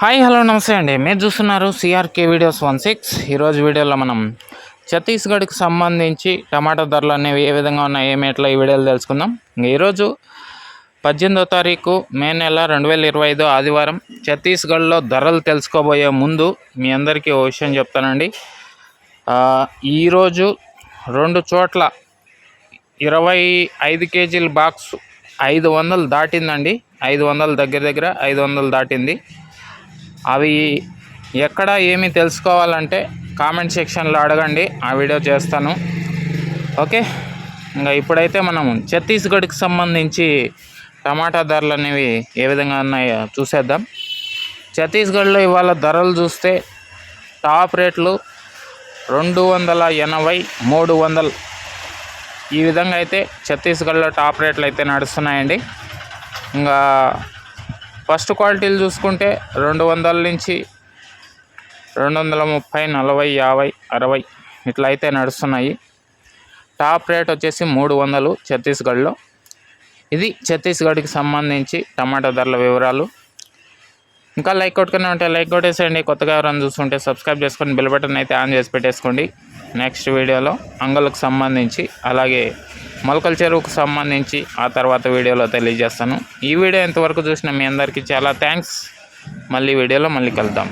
Hi hello నమస్తే అండి. మీరు చూస్తున్నారు సిఆర్కే వీడియోస్ 16. ఈరోజు వీడియోలో మనం ఛత్తీస్గఢ్కి సంబంధించి టమాటా ధరలు అనేవి ఏ విధంగా ఉన్నాయి ఏమి ఎట్లా ఈ వీడియోలో తెలుసుకుందాం. ఈరోజు 18వ తారీఖు మే నెల 2025 ఆదివారం. ఛత్తీస్గఢ్లో ధరలు తెలుసుకోబోయే ముందు మీ అందరికీ ఓ విషయం చెప్తానండి. ఈరోజు 2 చోట్ల 25 కేజీల బాక్స్ 500 దాటిందండి. 500 దగ్గర 500 దాటింది. అవి ఎక్కడ ఏమి తెలుసుకోవాలంటే కామెంట్ సెక్షన్లో అడగండి, ఆ వీడియో చేస్తాను. ఓకే, ఇంకా ఇప్పుడైతే మనం ఛత్తీస్గఢ్కి సంబంధించి టమాటా ధరలు అనేవి ఏ విధంగా ఉన్నాయో చూసేద్దాం. ఛత్తీస్గఢ్లో ఇవాళ ధరలు చూస్తే టాప్ రేట్లు 280, 300 ఈ విధంగా అయితే ఛత్తీస్గఢ్లో టాప్ రేట్లు అయితే నడుస్తున్నాయండి. ఇంకా ఫస్ట్ క్వాలిటీలు చూసుకుంటే 200 నుంచి 230, 40, 50, 60 ఇట్లా అయితే నడుస్తున్నాయి. టాప్ రేట్ వచ్చేసి 300 ఛత్తీస్గఢ్లో. ఇది ఛత్తీస్గఢ్కి సంబంధించి టమాటా ధరల వివరాలు. ఇంకా లైక్ కొట్టుకునే ఉంటే లైక్ కొట్టేసేయండి. కొత్తగా ఎవరైనా చూసుకుంటే సబ్స్క్రైబ్ చేసుకొని బెల్ బటన్ అయితే ఆన్ చేసి పెట్టేసుకోండి. నెక్స్ట్ వీడియోలో అంగళ్ళకు సంబంధించి అలాగే మొలకల చెరువుకు సంబంధించి ఆ తర్వాత వీడియోలో తెలియజేస్తాను. ఈ వీడియో ఎంతవరకు చూసిన మీ అందరికీ చాలా థ్యాంక్స్. మళ్ళీ వీడియోలో మళ్ళీ కలుద్దాం.